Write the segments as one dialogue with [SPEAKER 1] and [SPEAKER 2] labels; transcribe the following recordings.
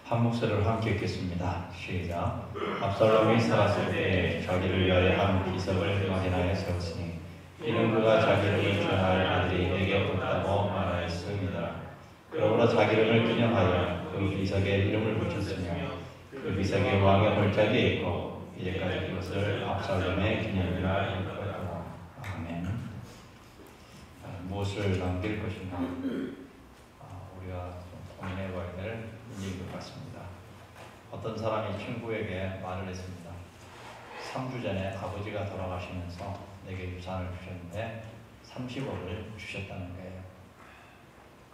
[SPEAKER 1] 한 목소리를 함께 읽겠습니다. 시작. 압살롬이 살았을 때 자기를 위하여 한 비석을 마련하여 세웠으니 이는 그가 자기 이름을 전할 아들이 내게 없다고 말하였습니다. 그러므로 자기 이름을 기념하여 그 비석에 이름을 붙였으며 그 비석에 왕의 홀짝이 있고 이제까지 그것을 압살롬의 기념이라 일컬었다. 아멘. 무엇을 남길 것인가? 우리가 고민해 봐야 될 문제인 것 같습니다. 어떤 사람이 친구에게 말을 했습니다. 3주 전에 아버지가 돌아가시면서 내게 유산을 주셨는데 30억을 주셨다는 거예요.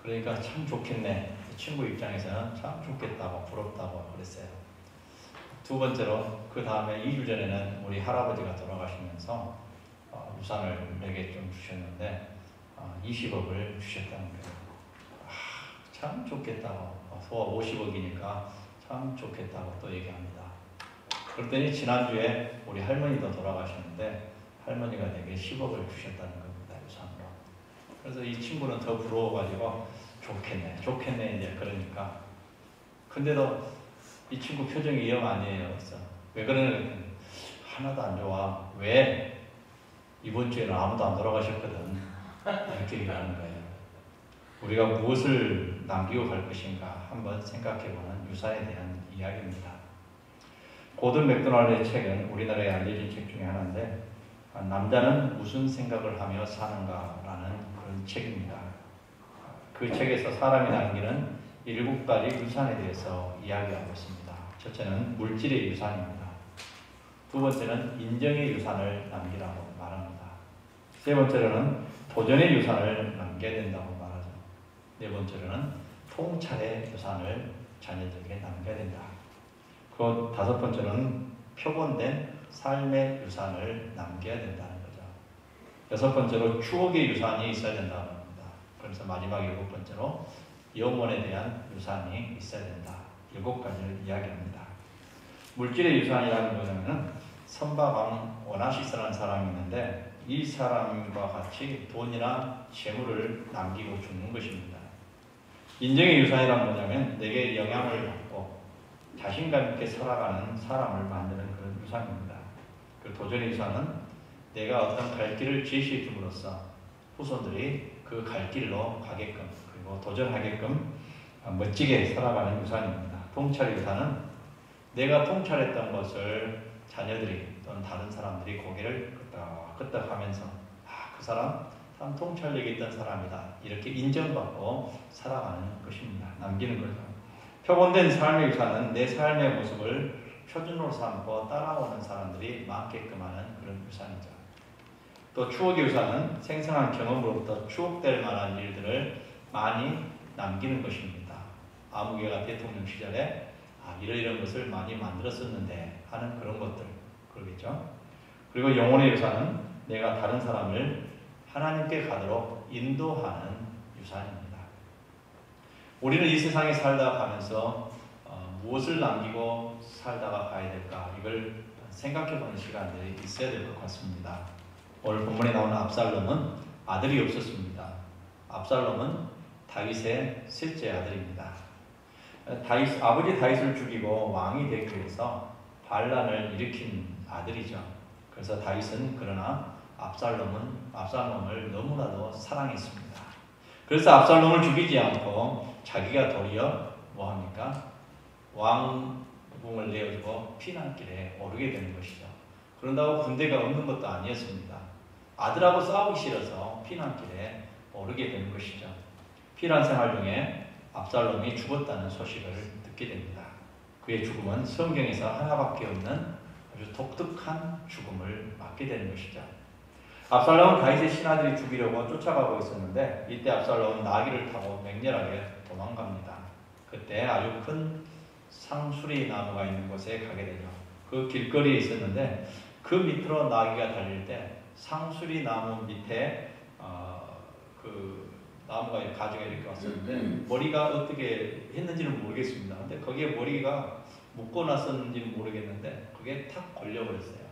[SPEAKER 1] 그러니까 참 좋겠네. 친구 입장에서는 참 좋겠다고 부럽다고 그랬어요. 두 번째로 그 다음에 2주 전에는 우리 할아버지가 돌아가시면서 유산을 내게 좀 주셨는데 20억을 주셨다는 거예요. 참 좋겠다고, 소와 50억이니까 참 좋겠다고 또 얘기합니다. 그랬더니 지난주에 우리 할머니도 돌아가셨는데 할머니가 내게 10억을 주셨다는 겁니다. 유산으로. 그래서 이 친구는 더 부러워가지고 좋겠네 이제 그러니까. 근데도 이 친구 표정이 영 아니에요. 그래서 왜 그러냐면 하나도 안 좋아. 왜? 이번 주에는 아무도 안 돌아가셨거든. 이렇게 얘기하는 거예요. 우리가 무엇을 남기고 갈 것인가 한번 생각해보는 유산에 대한 이야기입니다. 고든 맥도날드의 책은 우리나라에 알려진 책 중에 하나인데 남자는 무슨 생각을 하며 사는가라는 그런 책입니다. 그 책에서 사람이 남기는 7가지 유산에 대해서 이야기하고 있습니다. 첫째는 물질의 유산입니다. 두 번째는 인정의 유산을 남기라고 말합니다. 세 번째로는 도전의 유산을 남겨야 된다고 말하죠. 네 번째로는 통찰의 유산을 자녀들에게 남겨야 된다. 그 다섯 번째로는 표본된 삶의 유산을 남겨야 된다는 거죠. 여섯 번째로 추억의 유산이 있어야 된다는 겁니다. 그래서 마지막 7번째로 영혼에 대한 유산이 있어야 된다. 7가지를 이야기합니다. 물질의 유산이라는 것은 선박왕 오나시스라는 사람이 있는데 이 사람과 같이 돈이나 재물을 남기고 죽는 것입니다. 인정의 유산이란 뭐냐면 내게 영향을 받고 자신감 있게 살아가는 사람을 만드는 그런 유산입니다. 그 도전의 유산은 내가 어떤 갈 길을 제시해 줌으로써 후손들이 그 갈 길로 가게끔 그리고 도전하게끔 멋지게 살아가는 유산입니다. 통찰의 유산은 내가 통찰했던 것을 자녀들이 또는 다른 사람들이 고개를 끄덕하면서 그 사람 참 통찰력이 있던 사람이다. 이렇게 인정받고 살아가는 것입니다. 남기는 거죠. 표본된 삶의 유산은 내 삶의 모습을 표준으로 삼고 따라오는 사람들이 많게끔 하는 그런 유산이죠. 또 추억의 유산은 생생한 경험으로부터 추억될 만한 일들을 많이 남기는 것입니다. 아무개가 대통령 시절에 이런 것을 많이 만들었었는데 하는 그런 것들 그러겠죠. 그리고 영혼의 유산은 내가 다른 사람을 하나님께 가도록 인도하는 유산입니다. 우리는 이 세상에 살다가 가면서 무엇을 남기고 살다가 가야 될까 이걸 생각해보는 시간들이 있어야 될 것 같습니다. 오늘 본문에 나오는 압살롬은 아들이 없었습니다. 압살롬은 다윗의 셋째 아들입니다. 아버지 다윗을 죽이고 왕이 되기 위해서 반란을 일으킨 아들이죠. 그래서 다윗은 그러나 압살롬을 너무나도 사랑했습니다. 그래서 압살롬을 죽이지 않고 자기가 도리어 뭐합니까? 왕궁을 내어주고 피난길에 오르게 되는 것이죠. 그런다고 군대가 없는 것도 아니었습니다. 아들하고 싸우기 싫어서 피난길에 오르게 되는 것이죠. 피난 생활 중에 압살롬이 죽었다는 소식을 듣게 됩니다. 그의 죽음은 성경에서 하나밖에 없는 아주 독특한 죽음을 맞게 되는 것이죠. 압살롬은 다윗의 신하들이 죽이려고 쫓아가고 있었는데 이때 압살롬은 나귀를 타고 맹렬하게 도망갑니다. 그때 아주 큰 상수리 나무가 있는 곳에 가게 되죠. 그 길거리에 있었는데 그 밑으로 나귀가 달릴 때 상수리 나무 밑에 그 나무가 가지가 이렇게 왔었는데 머리가 어떻게 했는지는 모르겠습니다. 근데 거기에 머리가 묶어놨었는지는 모르겠는데 그게 탁 걸려버렸어요.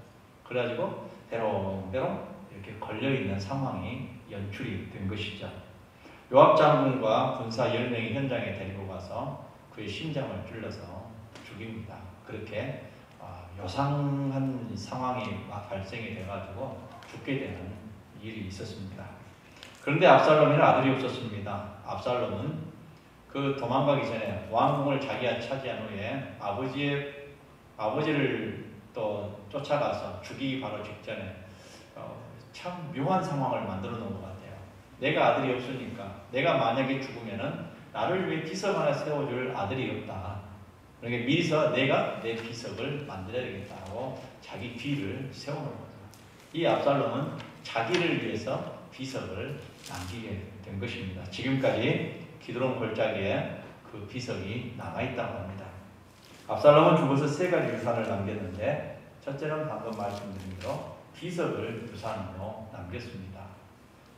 [SPEAKER 1] 그래가지고 대롱대롱 이렇게 걸려있는 상황이 연출이 된 것이죠. 요압 장군과 군사 10명이 현장에 데리고 가서 그의 심장을 찔러서 죽입니다. 그렇게 요상한 상황이 발생이 돼가지고 죽게 되는 일이 있었습니다. 그런데 압살롬에는 아들이 없었습니다. 압살롬은 그 도망가기 전에 왕궁을 자기가 차지한 후에 아버지를 또 쫓아가서 죽이기 바로 직전에 참 묘한 상황을 만들어 놓은 것 같아요. 내가 아들이 없으니까 내가 만약에 죽으면은 나를 위해 비석 하나 세워줄 아들이 없다. 그러니까 미리서 내가 내 비석을 만들어야 되겠다고 자기 뒤를 세워놓은 거죠. 이 압살롬은 자기를 위해서 비석을 남기게 된 것입니다. 지금까지 기드론 골짜기에 그 비석이 남아있다고 합니다. 압살롬은 죽어서 세 가지 유산을 남겼는데 첫째는 방금 말씀드린 대로 비석을 유산으로 남겼습니다.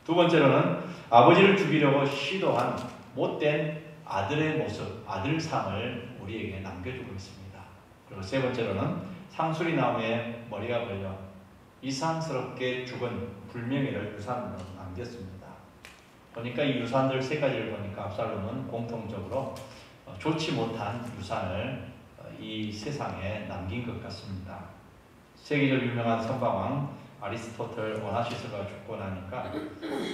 [SPEAKER 1] 두 번째로는 아버지를 죽이려고 시도한 못된 아들의 모습, 아들상을 우리에게 남겨주고 있습니다. 그리고 세 번째로는 상수리 나무에 머리가 걸려 이상스럽게 죽은 불명예를 유산으로 남겼습니다. 보니까 이 유산들 세 가지를 보니까 압살롬은 공통적으로 좋지 못한 유산을 이 세상에 남긴 것 같습니다. 세계적으로 유명한 선방왕 아리스토텔 오나시스가 죽고 나니까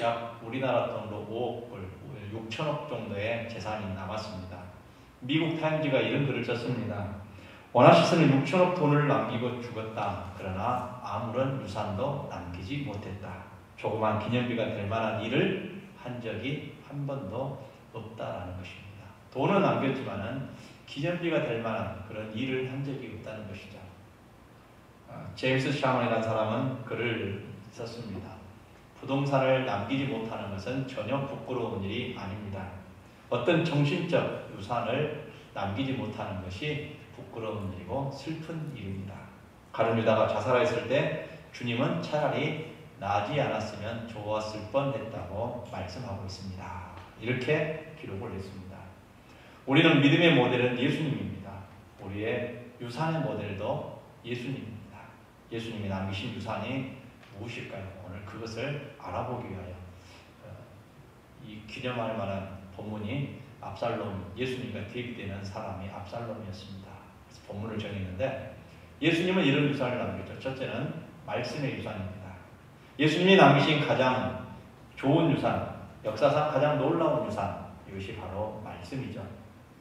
[SPEAKER 1] 약 우리나라 돈으로 5억 불, 6천억 정도의 재산이 남았습니다. 미국 타임즈가 이런 글을 썼습니다. 오나시스는 6천억 돈을 남기고 죽었다. 그러나 아무런 유산도 남기지 못했다. 조그만 기념비가 될 만한 일을 한 적이 한 번도 없다라는 것입니다. 돈은 남겼지만은 기념비가 될 만한 그런 일을 한 적이 없다는 것이죠. 제임스 샤먼이라는 사람은 글을 썼습니다. 부동산을 남기지 못하는 것은 전혀 부끄러운 일이 아닙니다. 어떤 정신적 유산을 남기지 못하는 것이 부끄러운 일이고 슬픈 일입니다. 가룟 유다가 자살했을 때 주님은 차라리 나지 않았으면 좋았을 뻔했다고 말씀하고 있습니다. 이렇게 기록을 했습니다. 우리는 믿음의 모델은 예수님입니다. 우리의 유산의 모델도 예수님입니다. 예수님이 남기신 유산이 무엇일까요? 오늘 그것을 알아보기 위하여 이 기념할 만한 본문이 압살롬, 예수님과 대비되는 사람이 압살롬이었습니다. 그래서 본문을 정했는데 예수님은 이런 유산을 남겼죠. 첫째는 말씀의 유산입니다. 예수님이 남기신 가장 좋은 유산, 역사상 가장 놀라운 유산, 이것이 바로 말씀이죠.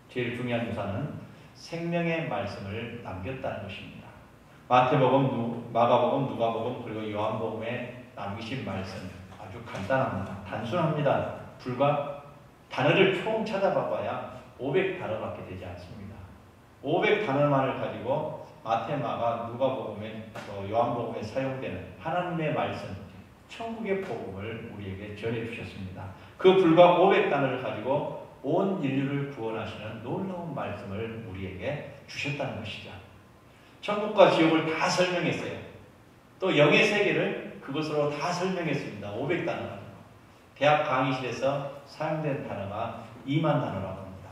[SPEAKER 1] 제일 중요한 유산은 생명의 말씀을 남겼다는 것입니다. 마태복음, 마가복음, 누가복음 그리고 요한복음에 남기신 말씀 아주 간단합니다. 단순합니다. 불과 단어를 총 찾아봐야 500단어밖에 되지 않습니다. 500단어만을 가지고 마태, 마가, 누가복음에 요한복음에 사용되는 하나님의 말씀, 천국의 복음을 우리에게 전해주셨습니다. 그 불과 500단어를 가지고 온 인류를 구원하시는 놀라운 말씀을 우리에게 주셨다는 것이죠. 천국과 지옥을 다 설명했어요. 또 영의 세계를 그것으로 다 설명했습니다. 500단어. 대학 강의실에서 사용된 단어가 2만 단어라고 합니다.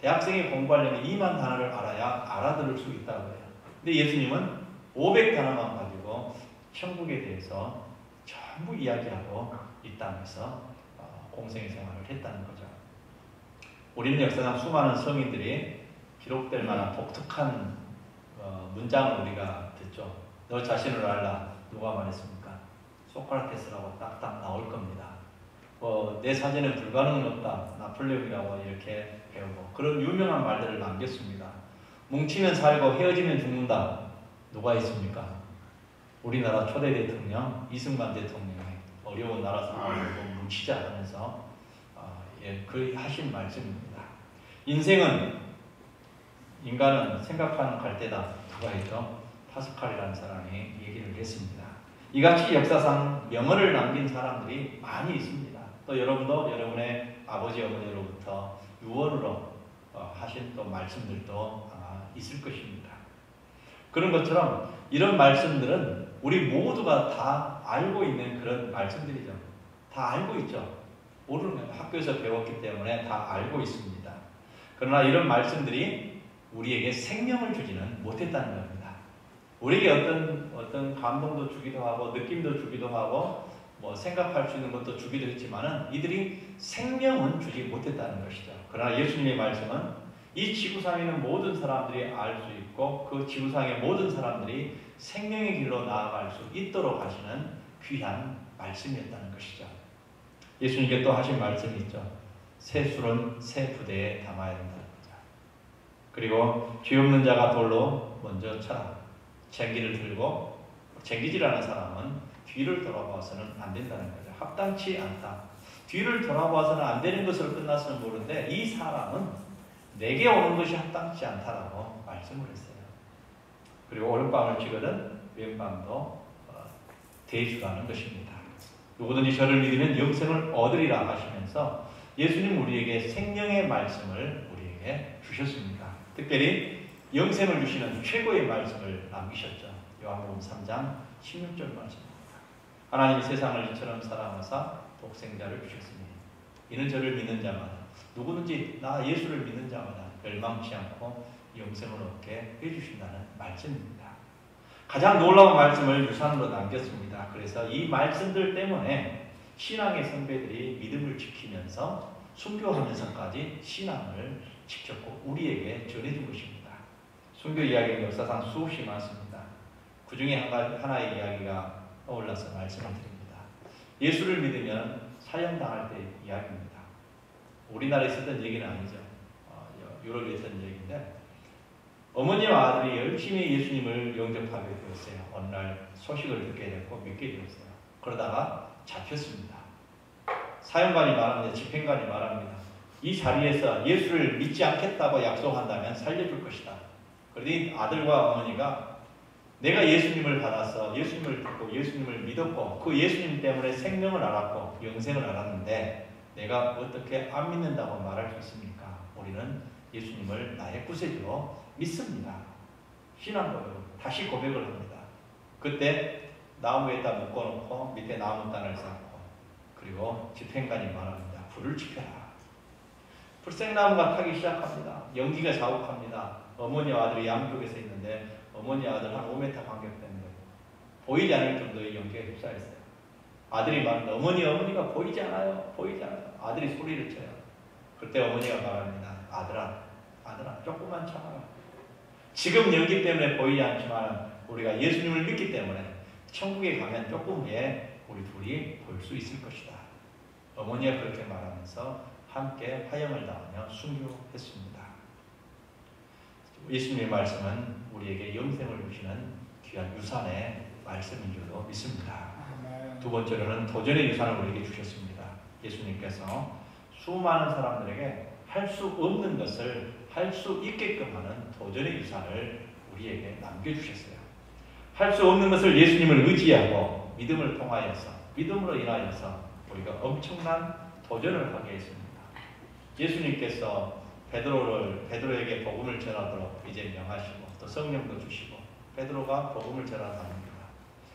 [SPEAKER 1] 대학생이 공부하려면 2만 단어를 알아야 알아들을 수 있다고 해요. 근데 예수님은 500단어만 가지고 천국에 대해서 전부 이야기하고 이 땅에서 공생의 생활을 했다는 거죠. 우리는 역사상 수많은 성인들이 기록될 만한 독특한 문장을 우리가 듣죠. 너 자신을 알라. 누가 말했습니까? 소크라테스라고 딱딱 나올 겁니다. 내 사전에 불가능은 없다. 나폴레옹이라고 이렇게 배우고 그런 유명한 말들을 남겼습니다. 뭉치면 살고 헤어지면 죽는다. 누가 있습니까? 우리나라 초대 대통령 이승만 대통령이 어려운 나라 상황을 뭉치자 하면서 그 하신 말씀입니다. 인간은 생각하는 갈대다. 누가 했죠? 파스칼이라는 사람이 얘기를 했습니다. 이같이 역사상 명언을 남긴 사람들이 많이 있습니다. 또 여러분도 여러분의 아버지 어머니로부터 유언으로 하신 또 말씀들도 아마 있을 것입니다. 그런 것처럼 이런 말씀들은 우리 모두가 다 알고 있는 그런 말씀들이죠. 다 알고 있죠. 모르는 학교에서 배웠기 때문에 다 알고 있습니다. 그러나 이런 말씀들이 우리에게 생명을 주지는 못했다는 겁니다. 우리에게 어떤 감동도 주기도 하고 느낌도 주기도 하고 생각할 수 있는 것도 주기도 했지만은 이들이 생명은 주지 못했다는 것이죠. 그러나 예수님의 말씀은 이 지구상에 있는 모든 사람들이 알 수 있고 그 지구상의 모든 사람들이 생명의 길로 나아갈 수 있도록 하시는 귀한 말씀이었다는 것이죠. 예수님께 또 하신 말씀이 있죠. 새 술은 새 부대에 담아야 된다는 거죠. 그리고 죄 없는 자가 돌로 먼저 쳐라. 쟁기를 들고 쟁기질 하는 사람은 뒤를 돌아봐서는 안 된다는 거죠. 합당치 않다. 뒤를 돌아봐서는 안 되는 것으로 끝났으면 모르는데 이 사람은 내게 오는 것이 합당치 않다라고 말씀을 했어요. 그리고 오른밤을 치거든 왼밤도 대주라는 것입니다. 누구든지 저를 믿으면 영생을 얻으리라 하시면서 예수님 우리에게 생명의 말씀을 우리에게 주셨습니다. 특별히 영생을 주시는 최고의 말씀을 남기셨죠. 요한복음 3장 16절 말씀입니다. 하나님이 세상을 이처럼 사랑하사 독생자를 주셨으니 이는 저를 믿는 자마다 누구든지 나 예수를 믿는 자마다 멸망치 않고 영생을 얻게 해주신다는 말씀입니다. 가장 놀라운 말씀을 유산으로 남겼습니다. 그래서 이 말씀들 때문에 신앙의 선배들이 믿음을 지키면서 순교하면서까지 신앙을 지켰고 우리에게 전해준 것입니다. 순교 이야기는 역사상 수없이 많습니다. 그 중에 하나의 이야기가 떠올라서 말씀을 드립니다. 예수를 믿으면 사형당할 때 이야기입니다. 우리나라에 있었던 얘기는 아니죠. 유럽에 있었던 얘기인데 어머니와 아들이 열심히 예수님을 영접하게 되었어요. 어느 날 소식을 듣게 됐고 믿게 되었어요. 그러다가 잡혔습니다. 사형관이 말합니다. 집행관이 말합니다. 이 자리에서 예수를 믿지 않겠다고 약속한다면 살려줄 것이다. 그러니 아들과 어머니가 내가 예수님을 받아서 예수님을 듣고 예수님을 믿었고 그 예수님 때문에 생명을 알았고 영생을 알았는데 내가 어떻게 안 믿는다고 말할 수 있습니까? 우리는 예수님을 나의 구세주로 믿습니다. 신앙고백을 다시 고백을 합니다. 그때 나무에다 묶어놓고 밑에 나무단을 쌓고 그리고 집행관이 말합니다. 불을 지펴라. 불생나무가 타기 시작합니다. 연기가 자욱합니다. 어머니와 아들이 양쪽에서 있는데 어머니와 아들 한 5m 간격 때문에 보이지 않을 정도의 연기가 휩싸였어요. 아들이 말합니다. 어머니가 보이지 않아요. 보이지 않아요. 아들이 소리를 쳐요. 그때 어머니가 말합니다. 아들아 조금만 참아라. 지금 연기 때문에 보이지 않지만 우리가 예수님을 믿기 때문에 천국에 가면 조금 후에 우리 둘이 볼 수 있을 것이다. 어머니가 그렇게 말하면서 함께 화형을 당하며 순교했습니다. 예수님의 말씀은 우리에게 영생을 주시는 귀한 유산의 말씀인 줄로 믿습니다. 두 번째로는 도전의 유산을 우리에게 주셨습니다. 예수님께서 수많은 사람들에게 할 수 없는 것을 할 수 있게끔 하는 도전의 유산을 우리에게 남겨주셨어요. 할 수 없는 것을 예수님을 의지하고 믿음을 통하여서 믿음으로 인하여서 우리가 엄청난 도전을 하게 했습니다. 예수님께서 베드로에게 복음을 전하도록 이제 명하시고 또 성령도 주시고 베드로가 복음을 전하답니다.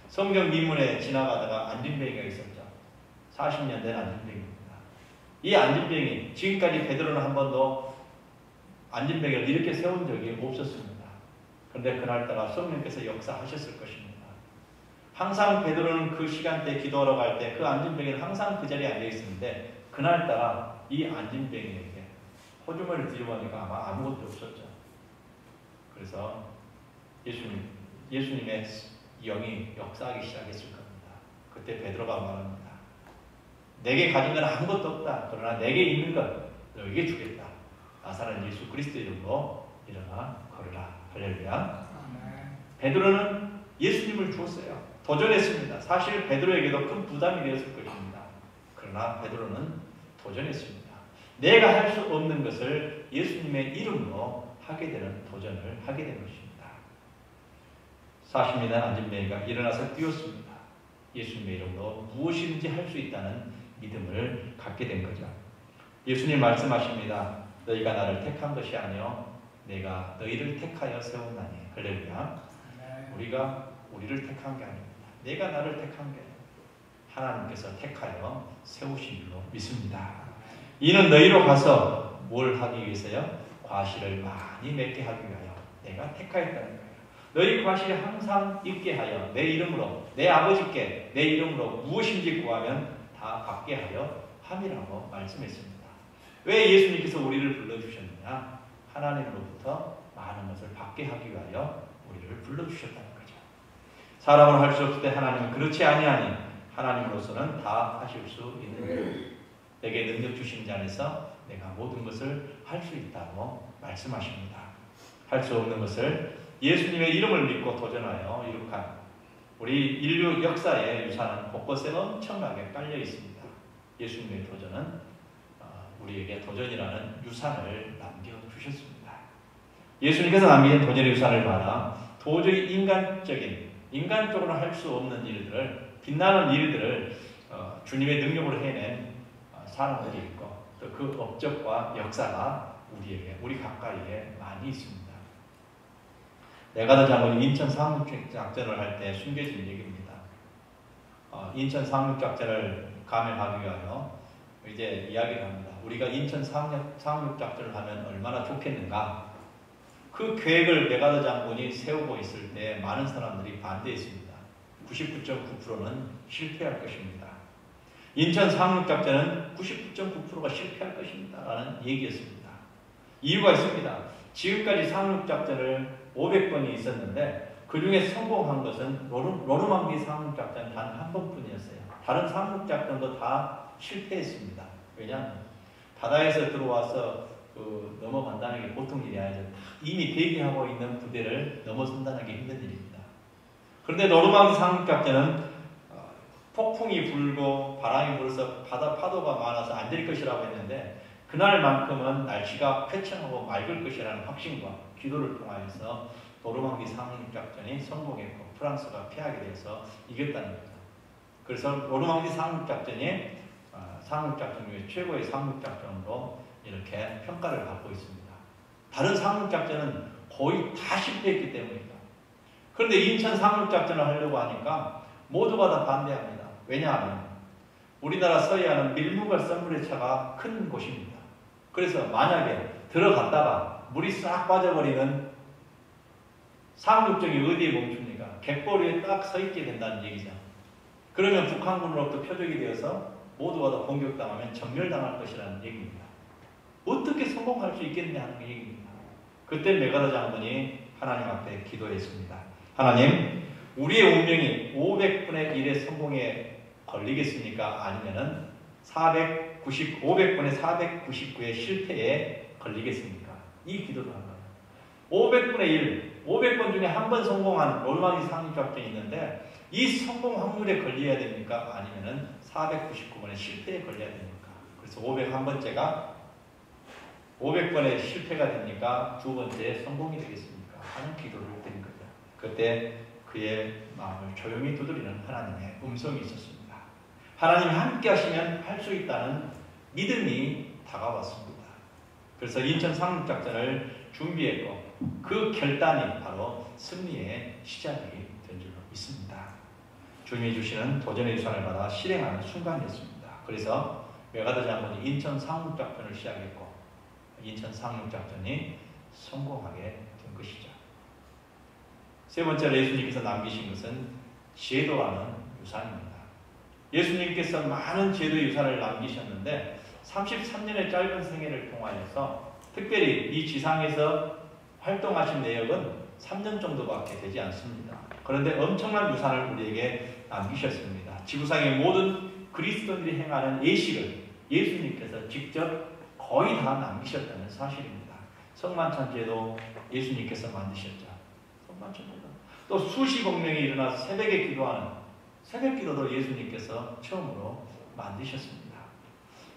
[SPEAKER 1] 성경 미문에 지나가다가 안진뱅이가 있었죠. 40년 된 안진뱅이입니다. 이 안진뱅이 지금까지 베드로는 한 번도 안진뱅이를 이렇게 세운 적이 없었습니다. 그런데 그날따라 성령께서 역사하셨을 것입니다. 항상 베드로는 그 시간대에 기도하러 갈 때 그 안진뱅이는 항상 그 자리에 앉아 있었는데 그날따라 이 안진뱅이에게 호주머니를 뒤집어보니까 아마 아무것도 없었죠. 그래서 예수님의 영이 역사하기 시작했을 겁니다. 그때 베드로가 말합니다. 내게 가진 건 아무것도 없다. 그러나 내게 있는 것 너에게 주겠다. 나사렛 예수 그리스도 이름으로 일어나 걸으라. 할렐루야. 베드로는 예수님을 주었어요. 도전했습니다. 사실 베드로에게도 큰 부담이 되었을 것입니다. 그러나 베드로는 도전했습니다. 내가 할 수 없는 것을 예수님의 이름으로 하게 되는 도전을 하게 된 것입니다. 40년 된 안진뱅이가 일어나서 뛰었습니다. 예수님의 이름으로 무엇이든지 할 수 있다는 믿음을 갖게 된 거죠. 예수님 말씀하십니다. 너희가 나를 택한 것이 아니요 내가 너희를 택하여 세웠나니. 할렐루야. 우리가 우리를 택한 게 아닙니다. 내가 나를 택한 게 아닙니다. 하나님께서 택하여 세우신 줄로 믿습니다. 이는 너희로 가서 뭘 하기 위해서요? 과실을 많이 맺게 하기 위하여 내가 택하였다는 거예요. 너희 과실이 항상 있게 하여 내 이름으로 내 아버지께 내 이름으로 무엇인지 구하면 다 받게 하여 함이라고 말씀했습니다. 왜 예수님께서 우리를 불러주셨느냐? 하나님으로부터 많은 것을 받게 하기 위하여 우리를 불러주셨다는 거죠. 사람으로 할 수 없을 때 하나님은 그렇지 아니하니 하나님으로서는 다 하실 수 있는 일. 내게 능력 주신 자 안에서 내가 모든 것을 할 수 있다고 말씀하십니다. 할 수 없는 것을 예수님의 이름을 믿고 도전하여 이룩한 우리 인류 역사의 유산은 곳곳에 엄청나게 깔려 있습니다. 예수님의 도전은 우리에게 도전이라는 유산을 남겨주셨습니다. 예수님께서 남긴 도전의 유산을 받아 도저히 인간적으로 할 수 없는 일들을, 빛나는 일들을 주님의 능력으로 해낸 사람들이 있고 또 그 업적과 역사가 우리 가까이에 많이 있습니다. 메가더 장군이 인천 상륙작전을 할 때 숨겨진 얘기입니다. 인천 상륙작전을 감행하기 위하여 이제 이야기를 합니다. 우리가 인천 상륙작전을 하면 얼마나 좋겠는가. 그 계획을 메가더 장군이 세우고 있을 때 많은 사람들이 반대했습니다. 99.9%는 실패할 것입니다. 인천 상륙작전은 99.9%가 실패할 것입니다. 라는 얘기였습니다. 이유가 있습니다. 지금까지 상륙작전을 500번이 있었는데 그 중에 성공한 것은 노르망디 상륙작전 단 한 번뿐이었어요. 다른 상륙작전도 다 실패했습니다. 왜냐하면 바다에서 들어와서 넘어간다는 게 보통 일이 아니죠. 이미 대기하고 있는 부대를 넘어선다는 게 힘든 일입니다. 그런데 노르망디 상륙작전은 폭풍이 불고 바람이 불어서 바다 파도가 많아서 안 될 것이라고 했는데 그날만큼은 날씨가 쾌청하고 맑을 것이라는 확신과 기도를 통하여서 노르망디 상륙작전이 성공했고 프랑스가 패하게 돼서 이겼다는 거죠. 그래서 노르망디 상륙작전이 상륙작전 중에 최고의 상륙작전으로 이렇게 평가를 받고 있습니다. 다른 상륙작전은 거의 다 실패했기 때문입니다. 그런데 인천 상륙작전을 하려고 하니까 모두가 다 반대합니다. 왜냐하면 우리나라 서해안은 밀물과 썰물의 차가 큰 곳입니다. 그래서 만약에 들어갔다가 물이 싹 빠져버리는 상륙적이 어디에 멈춥니까? 갯벌 딱 서 있게 된다는 얘기죠. 그러면 북한군으로부터 표적이 되어서 모두가 다 공격당하면 전멸당할 것이라는 얘기입니다. 어떻게 성공할 수 있겠느냐 하는 얘기입니다. 그때 메가더 장군이 하나님 앞에 기도했습니다. 하나님, 우리의 운명이 500분의 1의 성공에 걸리겠습니까? 아니면은 500분의 499의 실패에 걸리겠습니까? 이 기도를 한 거예요. 500분의 1, 500번 중에 한 번 성공한 노르망디 상륙작전이 있는데 이 성공 확률에 걸려야 됩니까? 아니면은 499번의 실패에 걸려야 됩니까? 그래서 501번째가 500번의 실패가 됩니까? 두 번째 성공이 되겠습니까? 하는 기도를 드린 거죠. 그때 그의 마음을 조용히 두드리는 하나님의 음성이 있었습니다. 하나님이 함께 하시면 할 수 있다는 믿음이 다가왔습니다. 그래서 인천 상륙작전을 준비했고 그 결단이 바로 승리의 시작이 된 줄로 믿습니다. 주님이 주시는 도전의 유산을 받아 실행하는 순간이었습니다. 그래서 메가더 장군이 인천 상륙작전을 시작했고 인천 상륙작전이 성공하게 된 것이죠. 세 번째로 예수님께서 남기신 것은 제도라는 유산입니다. 예수님께서 많은 제도 유산을 남기셨는데 33년의 짧은 생애를 통하여서 특별히 이 지상에서 활동하신 내역은 3년 정도밖에 되지 않습니다. 그런데 엄청난 유산을 우리에게 남기셨습니다. 지구상의 모든 그리스도인들이 행하는 예식을 예수님께서 직접 거의 다 남기셨다는 사실입니다. 성만찬제도 예수님께서 만드셨죠. 성만찬제도. 또 수십억 명이 일어나서 새벽에 기도하는 새벽 기도도 예수님께서 처음으로 만드셨습니다.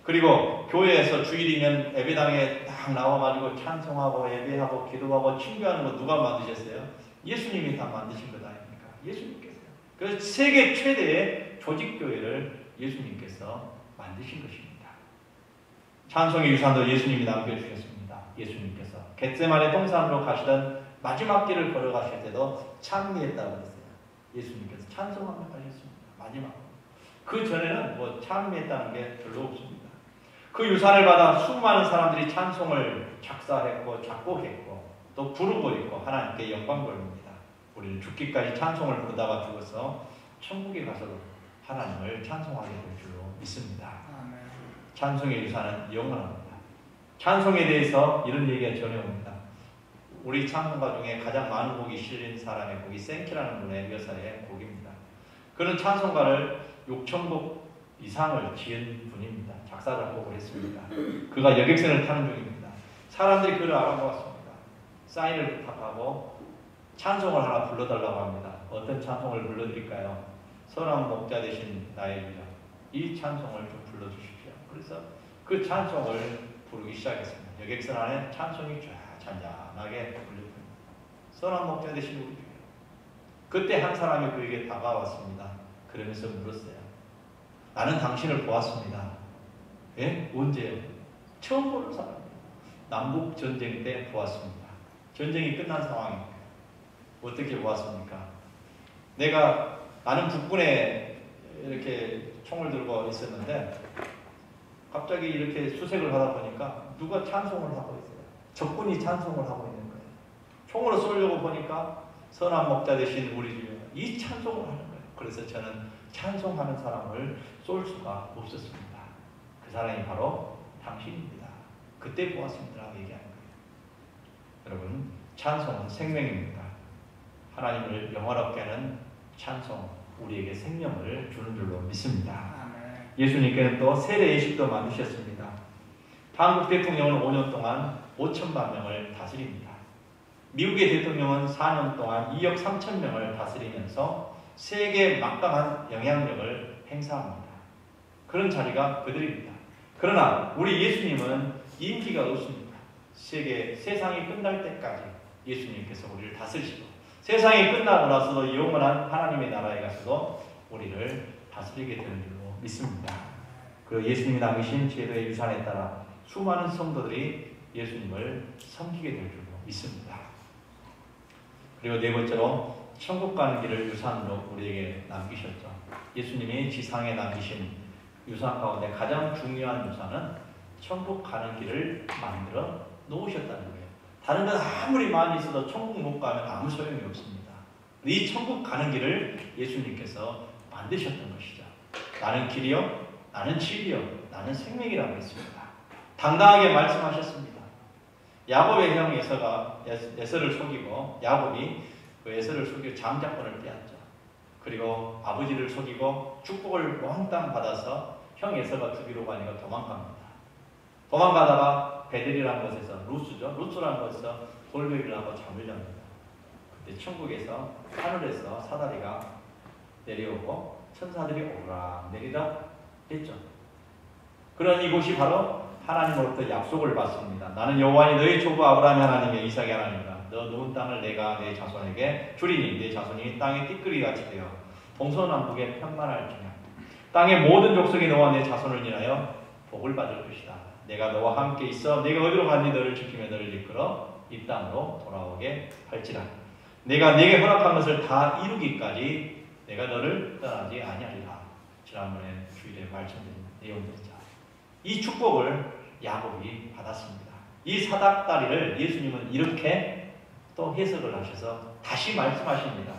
[SPEAKER 1] 그리고 교회에서 주일이면 예배당에 딱 나와가지고 찬송하고 예배하고 기도하고 친교하는 거 누가 만드셨어요? 예수님이 다 만드신 것 아닙니까? 예수님께서요. 그래서 세계 최대의 조직교회를 예수님께서 만드신 것입니다. 찬송의 유산도 예수님이 남겨주셨습니다. 예수님께서 겟세마네 동산으로 가시던 마지막 길을 걸어가실 때도 찬미했다고 했어요. 예수님께서 찬송하며 가셨습니다. 마지막으로. 그 전에는 뭐 찬미했다는 게 별로 없습니다. 그 유산을 받아 수많은 사람들이 찬송을 작사했고 작곡했고 또 부르고 있고 하나님께 영광 돌립니다. 우리는 죽기까지 찬송을 부르다가 죽어서 천국에 가서도 하나님을 찬송하게 될 줄로 믿습니다. 찬송의 유산은 영원합니다. 찬송에 대해서 이런 얘기가 전해옵니다. 우리 찬송가 중에 가장 많은 곡이 실린 사람의 곡이 생키라는 분의 여사의 곡입니다. 그는 찬송가를 6,000곡 이상을 지은 분입니다. 작사, 작곡을 했습니다. 그가 여객선을 타는 중입니다. 사람들이 그를 알아보았습니다. 사인을 부탁하고 찬송을 하나 불러달라고 합니다. 어떤 찬송을 불러드릴까요? 선한 목자 되신 나의 주여, 이 찬송을 좀 불러주십시오. 그래서 그 찬송을 부르기 시작했습니다. 여객선 안에 찬송이 쫙 잔잔하게 불렸습니다. 선한 목자 되신 우리 주여. 그때 한 사람이 그에게 다가왔습니다. 그러면서 물었어요. 나는 당신을 보았습니다. 예? 언제요? 처음 보는 사람이에요. 남북 전쟁 때 보았습니다. 전쟁이 끝난 상황입니다. 어떻게 보았습니까? 나는 국군에 이렇게 총을 들고 있었는데 갑자기 이렇게 수색을 하다 보니까 누가 찬송을 하고 있어요. 적군이 찬송을 하고 있는 거예요. 총으로 쏘려고 보니까 선한 목자 되신 우리 주여, 이 찬송을 하는 거예요. 그래서 저는 찬송하는 사람을 쏠 수가 없었습니다. 그 사람이 바로 당신입니다. 그때 보았습니다라고 얘기하는 거예요. 여러분, 찬송은 생명입니다. 하나님을 영화롭게 하는 찬송, 우리에게 생명을 주는 줄로 믿습니다. 예수님께는 또 세례 예식도 만드셨습니다. 한국 대통령은 5년 동안 5천만 명을 다스립니다. 미국의 대통령은 4년 동안 2억 3천 명을 다스리면서 세계에 막강한 영향력을 행사합니다. 그런 자리가 그들입니다. 그러나 우리 예수님은 임기가 없습니다. 세상이 끝날 때까지 예수님께서 우리를 다스리시고 세상이 끝나고 나서도 영원한 하나님의 나라에 가서도 우리를 다스리게 되는 줄로 믿습니다. 그리고 예수님이 남기신 제도의 유산에 따라 수많은 성도들이 예수님을 섬기게 될 줄로 믿습니다. 그리고 네 번째로 천국 가는 길을 유산으로 우리에게 남기셨죠. 예수님이 지상에 남기신 유산 가운데 가장 중요한 유산은 천국 가는 길을 만들어 놓으셨다는 거예요. 다른 건 아무리 많이 있어도 천국 못 가면 아무 소용이 없습니다. 이 천국 가는 길을 예수님께서 만드셨던 것이죠. 나는 길이요, 나는 진리요, 나는 생명이라고 했습니다. 당당하게 말씀하셨습니다. 야곱의 형 에서를 속이고 야곱이 그 에서를 속이고 장자권을 빼앗죠. 그리고 아버지를 속이고 축복을 몽땅 받아서 형 에서가 두기로 가니까 도망갑니다. 도망가다가 베델이라는 곳에서 루스라는 곳에서 돌베기를 하고 잠을 잡니다. 그때 천국에서 하늘에서 사다리가 내려오고 천사들이 오르락 내리락 했죠. 그런 이곳이 바로 하나님으로부터 약속을 받습니다. 나는 여호와니 너희 조부 아브라함의 하나님의 이삭의 하나님이라. 너 누운 땅을 내가 내 자손에게 주리니 내 자손이 땅의 띠끌이같이 되어 동서남북에 편만할지냐. 땅의 모든 족속이 너와 내 자손을 인하여 복을 받을 것이다. 내가 너와 함께 있어 내가 어디로 가니 너를 지키며 너를 이끌어 이 땅으로 돌아오게 할지라. 내가 네게 허락한 것을 다 이루기까지 내가 너를 떠나지 아니하리라. 지난번에 주일에 말씀드린 내용이죠. 이 축복을 야곱이 받았습니다. 이 사닥다리를 예수님은 이렇게 또 해석을 하셔서 다시 말씀하십니다.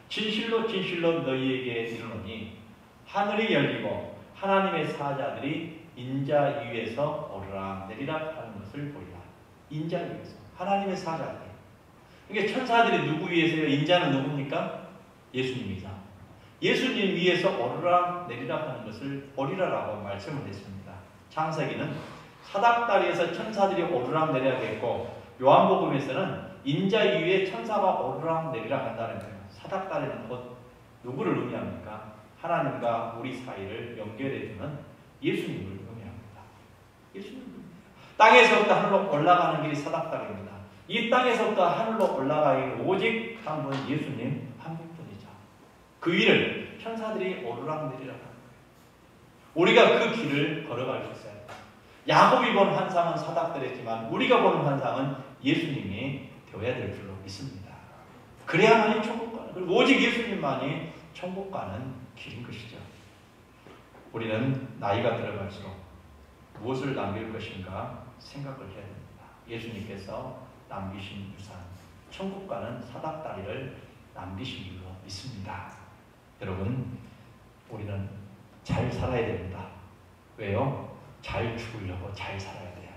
[SPEAKER 1] 진실로 진실로 너희에게 이르노니 하늘이 열리고 하나님의 사자들이 인자 위에서 오르락 내리락 하는 것을 보리라. 인자 위에서 하나님의 사자들. 이게 천사들이 누구 위에서요? 인자는 누굽니까? 예수님이죠. 예수님 위에서 오르락 내리락 하는 것을 보리라라고 말씀을 했습니다. 창세기는 사닥다리에서 천사들이 오르락 내리락 했고 요한복음에서는 인자 위에 천사가 오르락 내리락 한다는 거예요. 사닥다리는 곧 누구를 의미합니까? 하나님과 우리 사이를 연결해주는 예수님을 의미합니다. 예수님을 땅에서부터 하늘로 올라가는 길이 사닥다리입니다. 이 땅에서부터 하늘로 올라가기는 오직 한 분 예수님 한 분뿐이죠. 그 위를 천사들이 오르락내리락 하는 거예요. 우리가 그 길을 걸어갈 수 있어요. 야곱이 본 환상은 사닥다리였지만 우리가 보는 환상은 예수님이 되어야 될 줄로 믿습니다. 그래야만이 천국 가는, 그리고 오직 예수님만이 천국 가는 길인 것이죠. 우리는 나이가 들어갈수록 무엇을 남길 것인가 생각을 해야 됩니다. 예수님께서 남기신 유산, 천국 가는 사닥다리를 남기신 줄로 믿습니다. 여러분, 우리는 잘 살아야 됩니다. 왜요? 잘 죽으려고 잘 살아야 돼요.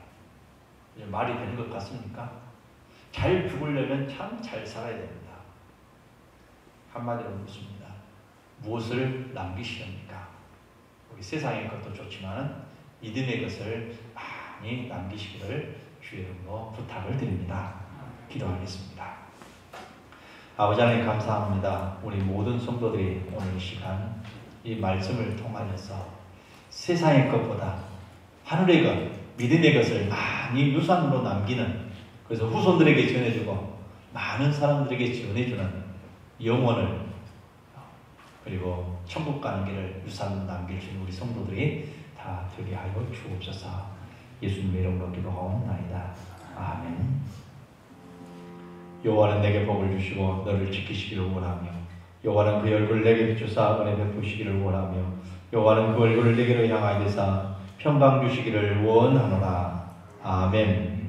[SPEAKER 1] 말이 되는 것 같습니까? 잘 죽으려면 참 잘 살아야 됩니다. 한마디로 묻습니다. 무엇을 남기시렵니까? 우리 세상의 것도 좋지만 믿음의 것을 많이 남기시기를 주의 이름으로 부탁을 드립니다. 기도하겠습니다. 아버지 하나님 감사합니다. 우리 모든 성도들이 오늘 이 시간 이 말씀을 통하여서 세상의 것보다 하늘의 것, 믿음의 것을 많이 유산으로 남기는, 그래서 후손들에게 전해주고 많은 사람들에게 전해주는 영혼을, 그리고 천국 가는 길을 유산으로 남길 수 있는 우리 성도들이 다 되게 하여 주옵소서. 예수님의 이름으로 기도하옵나이다. 아멘. 여호와는 내게 복을 주시고 너를 지키시기를 원하며, 여호와는 그 얼굴을 내게 비추사 은혜 베푸시기를 원하며, 여호와는 그 얼굴을 내게로 향하여서 평강 주시기를 원하노라. 아멘.